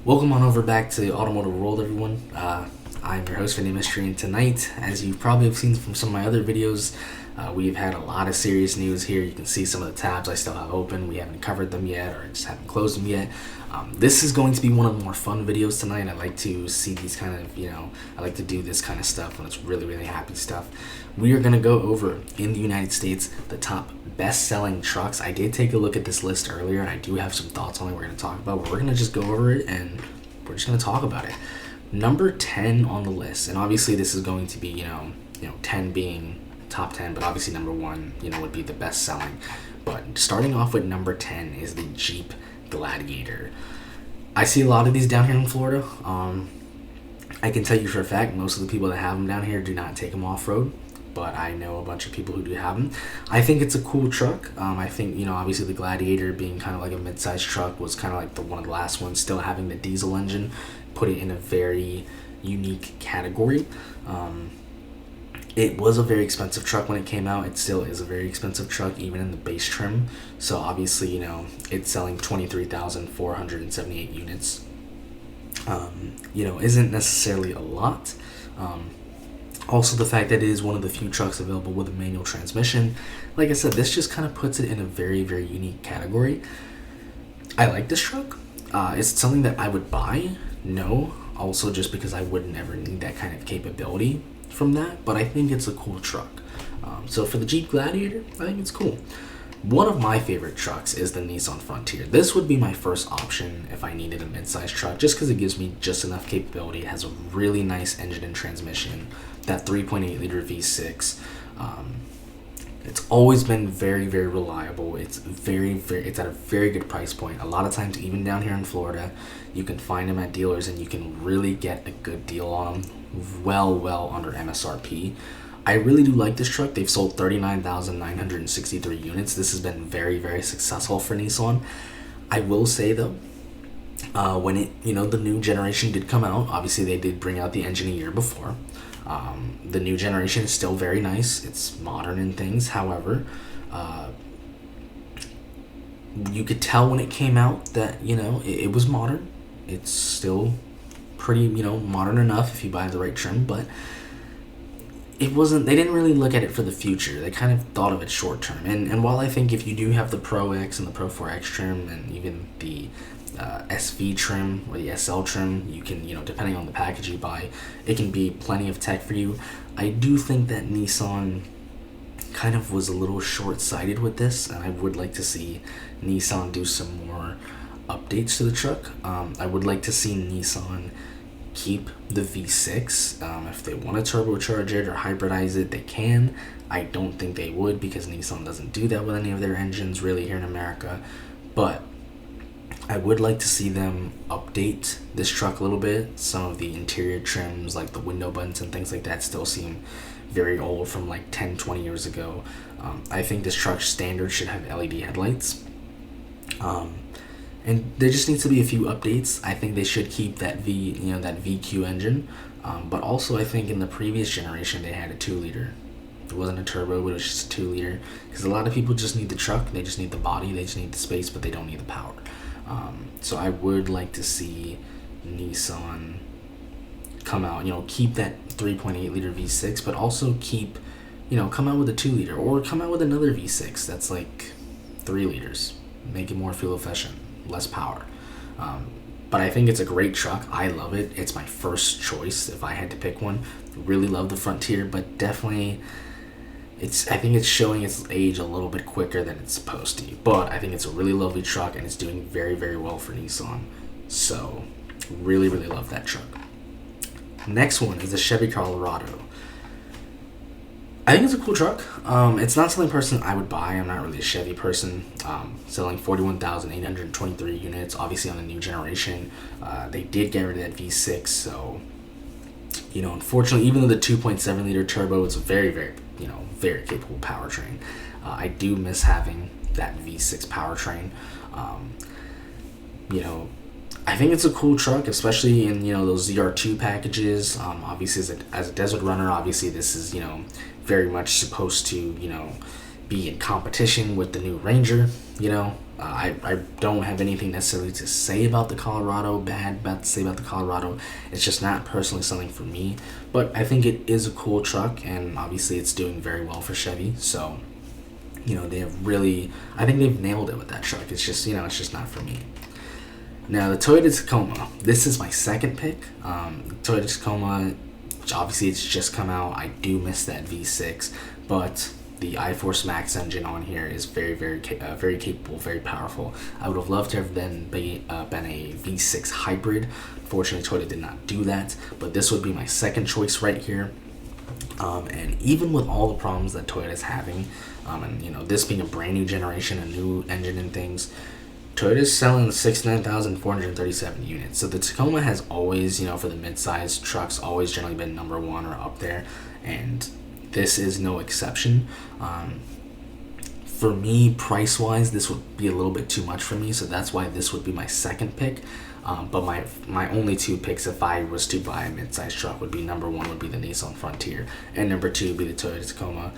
Welcome on over back to the Automotive World, everyone. I'm your host, Vinny Mystery, and tonight, as you probably have seen from some of my other videos, we've had a lot of serious news here. You can see some of the tabs I still have open. We haven't covered them yet, or just haven't closed them yet. This is going to be one of the more fun videos tonight. I like to see these kind of, I like to do this kind of stuff when it's really, really happy stuff. We are going to go over, in the United States, the top best-selling trucks. I did take a look at this list earlier, and I do have some thoughts on it we're going to talk about, but we're going to just go over it, and we're just going to talk about it. Number 10 on the list, and obviously this is going to be, 10 being top 10, but obviously number 1, would be the best-selling. But starting off with number 10 is the Jeep Gladiator. I see a lot of these down here in Florida. I can tell you for a fact, most of the people that have them down here do not take them off-road, but I know a bunch of people who do have them. I think it's a cool truck. I think, obviously the Gladiator being kind of like a mid-sized truck was kind of like one of the last ones, still having the diesel engine, put it in a very unique category. It was a very expensive truck when it came out. It still is a very expensive truck, even in the base trim. So obviously, it's selling 23,478 units. Isn't necessarily a lot. Also, the fact that it is one of the few trucks available with a manual transmission. Like I said, this just kind of puts it in a very, very unique category. I like this truck. Is it something that I would buy? No. Also, just because I wouldn't ever need that kind of capability from that. But I think it's a cool truck. So for the Jeep Gladiator, I think it's cool. One of my favorite trucks is the Nissan Frontier. This would be my first option if I needed a mid-size truck, just because it gives me just enough capability. It has a really nice engine and transmission, that 3.8 liter V6. It's always been very, very reliable. It's it's at a very good price point. A lot of times, even down here in Florida, you can find them at dealers and you can really get a good deal on them, well under MSRP. I really do like this truck. They've sold 39,963 units. This has been very, very successful for Nissan. I will say though, when the new generation did come out, obviously they did bring out the engine a year before. The new generation is still very nice. It's modern in things. However, you could tell when it came out that, it was modern. It's still pretty, modern enough if you buy the right trim, but they didn't really look at it for the future. They kind of thought of it short term. And while I think if you do have the Pro X and the Pro 4X trim and even the SV trim or the SL trim, you can, depending on the package you buy, it can be plenty of tech for you. I do think that Nissan kind of was a little short-sighted with this, and I would like to see Nissan do some more updates to the truck. I would like to see Nissan keep the V6. If they want to turbocharge it or hybridize it, they can. I don't think they would, because Nissan doesn't do that with any of their engines really here in America. But I would like to see them update this truck a little bit. Some of the interior trims, like the window buttons and things like that, still seem very old from like 10-20 years ago. I think this truck standard should have LED headlights. And there just needs to be a few updates. I think they should keep that VQ engine. But also I think in the previous generation they had a 2-liter. It wasn't a turbo, but it was just a 2-liter. Because a lot of people just need the truck, they just need the body, they just need the space, but they don't need the power. So I would like to see Nissan come out, keep that 3.8 liter V6, but also come out with a 2-liter, or come out with another V6 that's like 3 liters. Make it more fuel efficient, less power. But I think it's a great truck. I love it. It's my first choice if I had to pick one. Really love the Frontier, but definitely I think it's showing its age a little bit quicker than it's supposed to. But I think it's a really lovely truck, and it's doing very, very well for Nissan. So really, really love that truck. Next one is the Chevy Colorado. I think it's a cool truck. It's not something personally I would buy. I'm not really a Chevy person. Selling 41,823 units, obviously on the new generation. They did get rid of that V6, so unfortunately, even though the 2.7 liter turbo is a very, very, very capable powertrain, I do miss having that V6 powertrain. I think it's a cool truck, especially in those ZR2 packages. Obviously, as a desert runner, obviously this is very much supposed to be in competition with the new Ranger. I don't have anything necessarily to say about the Colorado, It's just not personally something for me. But I think it is a cool truck, and obviously it's doing very well for Chevy. So, they have really, I think they've nailed it with that truck. It's just, it's just not for me. Now, the Toyota Tacoma, this is my second pick. Toyota Tacoma, obviously it's just come out. I do miss that V6, but the iForce Max engine on here is very, very, very capable, very powerful. I would have loved to have been a V6 hybrid. Fortunately, Toyota did not do that, but this would be my second choice right here. And even with all the problems that Toyota's having, and this being a brand new generation, a new engine and things, Toyota's selling 69,437 units. So the Tacoma has always, for the mid-sized trucks, always generally been number one or up there, and this is no exception. For me, price-wise, this would be a little bit too much for me, so that's why this would be my second pick. But my only two picks, if I was to buy a mid-sized truck, would be number one would be the Nissan Frontier, and number two would be the Toyota Tacoma.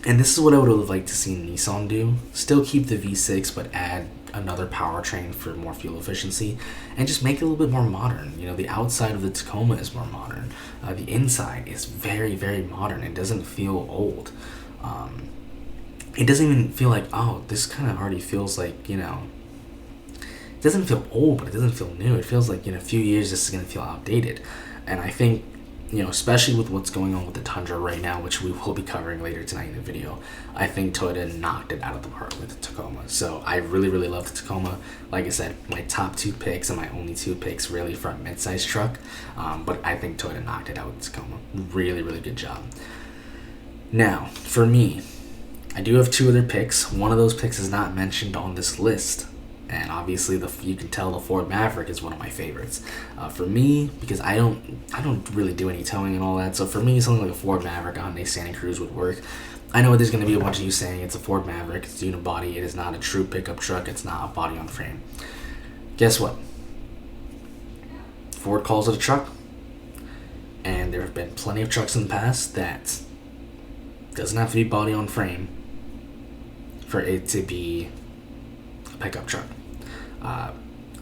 And this is what I would have liked to see Nissan do. Still keep the V6, but add another powertrain for more fuel efficiency, and just make it a little bit more modern. The outside of the Tacoma is more modern. The inside is very, very modern. It doesn't feel old. It doesn't even feel like, oh, this kind of already feels like, it doesn't feel old, but it doesn't feel new. It feels like in a few years this is going to feel outdated. And I think, especially with what's going on with the Tundra right now, which we will be covering later tonight in the video, I think Toyota knocked it out of the park with the Tacoma. So I really, really love the Tacoma. Like I said, my top two picks and my only two picks really for a mid-size truck. But I think Toyota knocked it out with the Tacoma. Really, really good job. Now, for me, I do have two other picks. One of those picks is not mentioned on this list. And obviously, you can tell the Ford Maverick is one of my favorites. For me, because I don't really do any towing and all that. So for me, something like a Ford Maverick, a Hyundai Santa Cruz would work. I know there's going to be a bunch of you saying it's a Ford Maverick, it's unibody, it is not a true pickup truck, it's not a body on frame. Guess what? Ford calls it a truck, and there have been plenty of trucks in the past that doesn't have to be body on frame for it to be a pickup truck.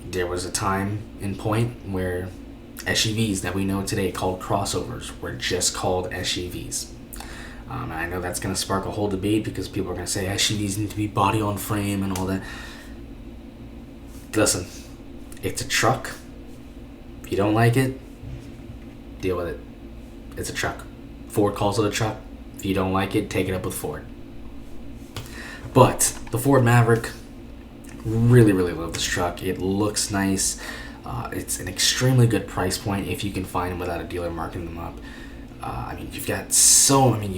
There was a time and point where SUVs that we know today called crossovers were just called SUVs. And I know that's going to spark a whole debate because people are going to say SUVs need to be body on frame and all that. Listen, it's a truck. If you don't like it, deal with it. It's a truck. Ford calls it a truck. If you don't like it, take it up with Ford. But the Ford Maverick, really, really love this truck. It looks nice. It's an extremely good price point if you can find them without a dealer marking them up. You've got the 2-liter,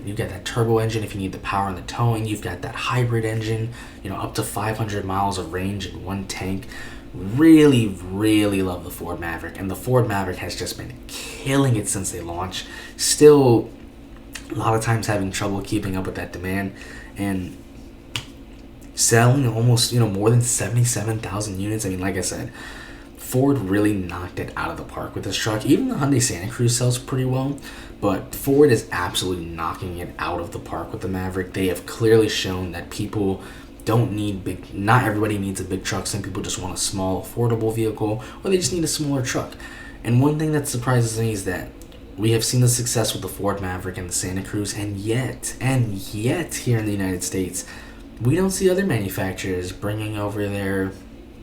you've got that turbo engine if you need the power and the towing. You've got that hybrid engine, up to 500 miles of range in one tank. Really, really love the Ford Maverick, and the Ford Maverick has just been killing it since they launched. Still, a lot of times having trouble keeping up with that demand, and selling almost, more than 77,000 units. Like I said, Ford really knocked it out of the park with this truck. Even the Hyundai Santa Cruz sells pretty well, but Ford is absolutely knocking it out of the park with the Maverick. They have clearly shown that people don't need not everybody needs a big truck. Some people just want a small, affordable vehicle, or they just need a smaller truck. And one thing that surprises me is that we have seen the success with the Ford Maverick and the Santa Cruz, and yet here in the United States, we don't see other manufacturers bringing over their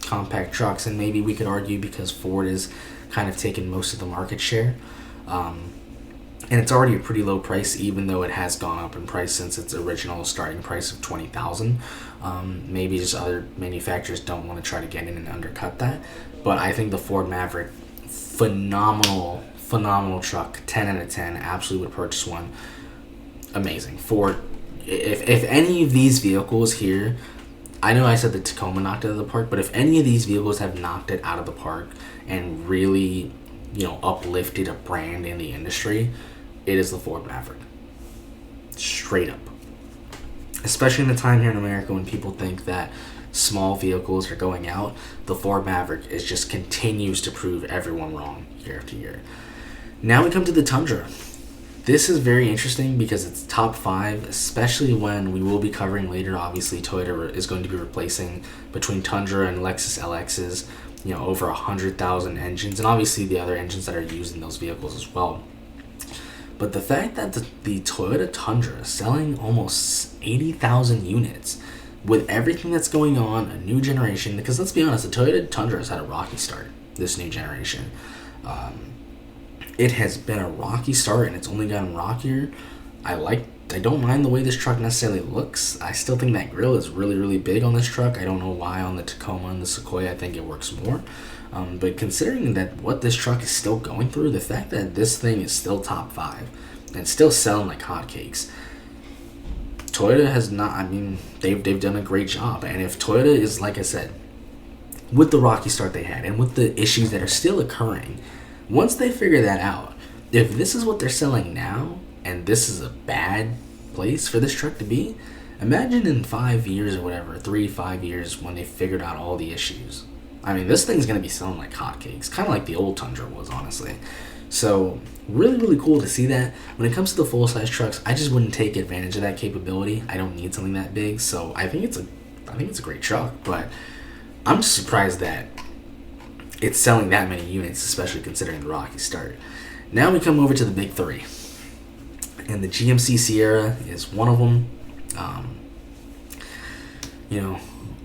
compact trucks, and maybe we could argue because Ford is kind of taken most of the market share. And it's already a pretty low price, even though it has gone up in price since its original starting price of $20,000. Maybe just other manufacturers don't want to try to get in and undercut that. But I think the Ford Maverick, phenomenal truck, 10 out of 10. Absolutely would purchase one. Amazing. Ford. If any of these vehicles here, I know I said the Tacoma knocked it out of the park, but if any of these vehicles have knocked it out of the park and really, uplifted a brand in the industry, it is the Ford Maverick. Straight up. Especially in the time here in America when people think that small vehicles are going out, the Ford Maverick just continues to prove everyone wrong year after year. Now we come to the Tundra. This is very interesting because it's top 5, especially when we will be covering later. Obviously, Toyota is going to be replacing between Tundra and Lexus LXs, over 100,000 engines, and obviously the other engines that are used in those vehicles as well. But the fact that the Toyota Tundra is selling almost 80,000 units with everything that's going on, a new generation, because let's be honest, the Toyota Tundra has had a rocky start, this new generation. It has been a rocky start, and it's only gotten rockier. I don't mind the way this truck necessarily looks. I still think that grille is really, really big on this truck. I don't know why on the Tacoma and the Sequoia I think it works more. But considering that what this truck is still going through, the fact that this thing is still top 5 and still selling like hotcakes, Toyota has not, they've done a great job. And if Toyota is, like I said, with the rocky start they had and with the issues that are still occurring, once they figure that out, if this is what they're selling now, and this is a bad place for this truck to be, imagine in 5 years or whatever, 3-5 years, when they figured out all the issues. This thing's going to be selling like hotcakes, kind of like the old Tundra was, honestly. So, really, really cool to see that. When it comes to the full-size trucks, I just wouldn't take advantage of that capability. I don't need something that big, so I think it's a great truck, but I'm just surprised that it's selling that many units, especially considering the rocky start. Now we come over to the big 3. And the GMC Sierra is one of them.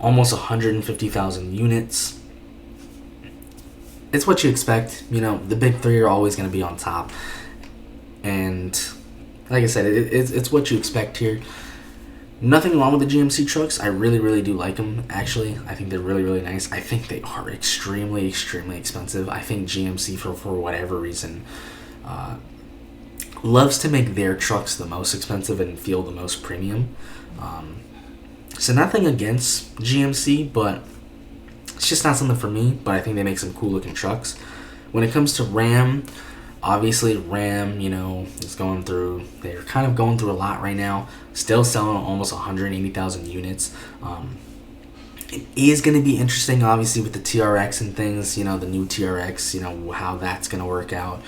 Almost 150,000 units. It's what you expect. The big 3 are always going to be on top. And like I said, it's what you expect here. Nothing wrong with the GMC trucks. I really, really do like them, actually. I think they're really, really nice. I think they are extremely, extremely expensive. I think GMC, for whatever reason, loves to make their trucks the most expensive and feel the most premium. So nothing against GMC, but it's just not something for me. But I think they make some cool looking trucks. When it comes to Ram, obviously Ram, is going through, they're kind of going through a lot right now. Still selling almost 180,000 units. It is going to be interesting, obviously, with the TRX and things, the new TRX, how that's going to work out.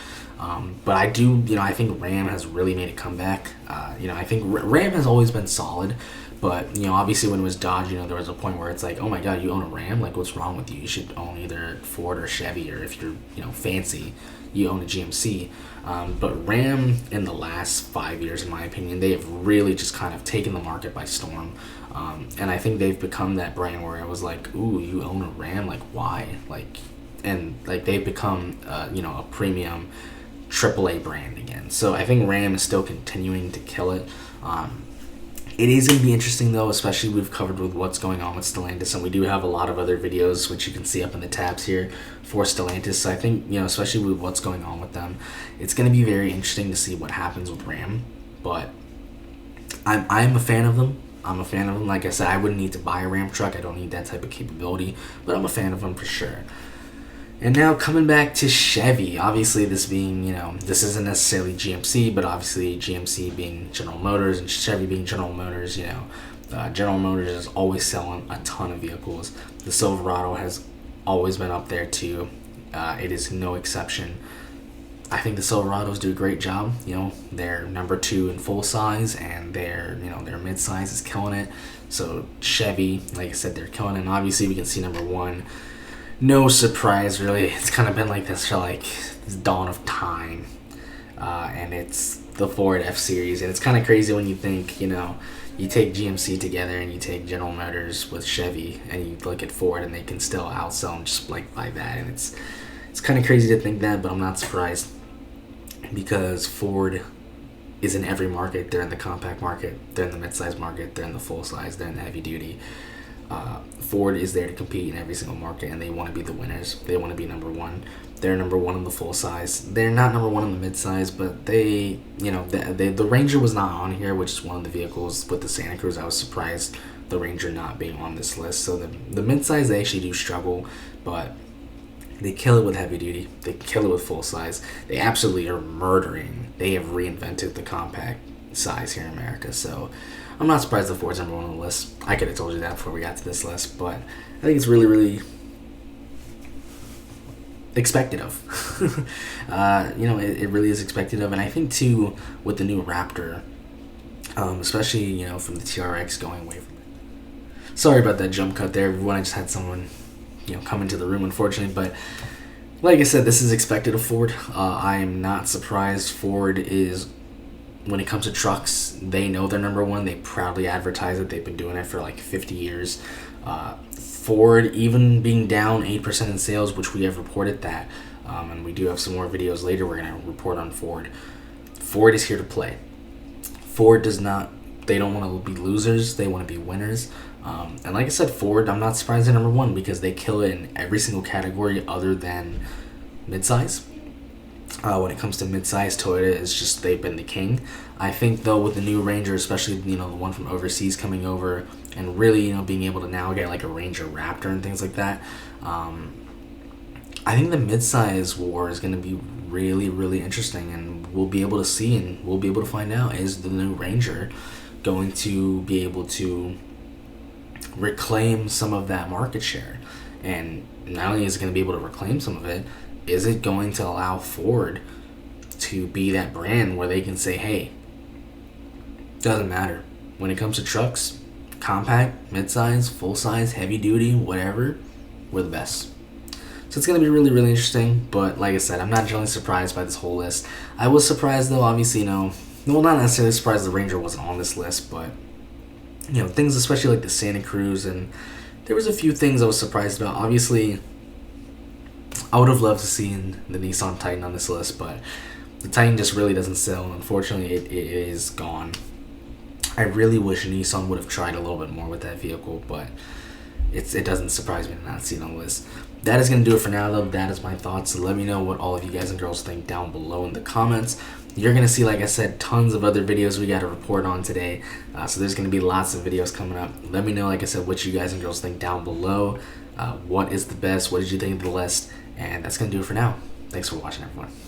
But I do, I think Ram has really made a comeback. I think Ram has always been solid, but, obviously when it was Dodge, there was a point where it's like, oh my God, you own a Ram? Like, what's wrong with you? You should own either Ford or Chevy, or if you're, fancy, you own a GMC. But Ram, in the last 5 years, in my opinion, they have really just kind of taken the market by storm. And I think they've become that brand where it was like, ooh, you own a Ram? Like, why? And they've become, a premium AAA brand again. So I think Ram is still continuing to kill it. It is going to be interesting, though, especially we've covered with what's going on with Stellantis, and we do have a lot of other videos, which you can see up in the tabs here, for Stellantis. So I think, especially with what's going on with them, it's going to be very interesting to see what happens with Ram. But I'm a fan of them. Like I said, I wouldn't need to buy a Ram truck. I don't need that type of capability, but I'm a fan of them for sure. And now coming back to Chevy, obviously this being, this isn't necessarily GMC, but obviously GMC being General Motors and Chevy being General Motors, General Motors is always selling a ton of vehicles. The Silverado has always been up there too. It is no exception. I think the Silverados do a great job. They're number 2 in full size, and their mid size is killing it. So Chevy, like I said, they're killing it. And obviously we can see number 1. No surprise, really. It's kind of been like this for this dawn of time. And it's the Ford F-Series. And it's kind of crazy when you think, you take GMC together and you take General Motors with Chevy, and you look at Ford and they can still outsell them just like that. And it's kind of crazy to think that, but I'm not surprised, because Ford is in every market. They're in the compact market, they're in the midsize market, they're in the full size, they're in the heavy duty. Ford is there to compete in every single market, and they want to be the winners. They want to be number 1. They're number 1 in the full size. They're not number 1 in the mid size, but the Ranger was not on here, which is one of the vehicles with the Santa Cruz. I was surprised the Ranger not being on this list. So the mid size, they actually do struggle, but they kill it with heavy duty. They kill it with full size. They absolutely are murdering. They have reinvented the compact size here in America. So I'm not surprised the Ford's number 1 on the list. I could have told you that before we got to this list, but I think it's really, really expected of. It really is expected of, and I think too with the new Raptor, especially from the TRX going away from it. Sorry about that jump cut there, everyone. I just had someone come into the room, unfortunately, but like I said, this is expected of Ford. I am not surprised. Ford is, when it comes to trucks, they know they're number one. They proudly advertise it. They've been doing it for like 50 years. Ford, even being down 8% in sales, which we have reported that, and we do have some more videos later we're going to report on Ford. Ford is here to play. Ford does not, they don't want to be losers. They want to be winners. And like I said, Ford, I'm not surprised they're number one because they kill it in every single category other than midsize. When it comes to midsize, Toyota is just, they've been the king. I think though with the new Ranger, especially the one from overseas coming over, and really being able to now get like a Ranger Raptor and things like that, I think the midsize war is going to be really, really interesting, and we'll be able to see and we'll be able to find out, is the new Ranger going to be able to reclaim some of that market share? And not only is it going to be able to reclaim some of it, is it going to allow Ford to be that brand where they can say, hey, doesn't matter. When it comes to trucks, compact, midsize, full size, heavy duty, whatever, we're the best. So it's going to be really, really interesting. But like I said, I'm not generally surprised by this whole list. I was surprised though, obviously, well, not necessarily surprised the Ranger wasn't on this list, but things especially like the Santa Cruz, and there was a few things I was surprised about. Obviously, I would have loved to see the Nissan Titan on this list, but the Titan just really doesn't sell, and unfortunately it is gone. I really wish Nissan would have tried a little bit more with that vehicle, but it doesn't surprise me to not see it on the list. That is going to do it for now, though. That is my thoughts. So let me know what all of you guys and girls think down below in the comments. You're going to see, like I said, tons of other videos we got to report on today. So there's going to be lots of videos coming up. Let me know, like I said, what you guys and girls think down below. What is the best? What did you think of the list? And that's going to do it for now. Thanks for watching, everyone.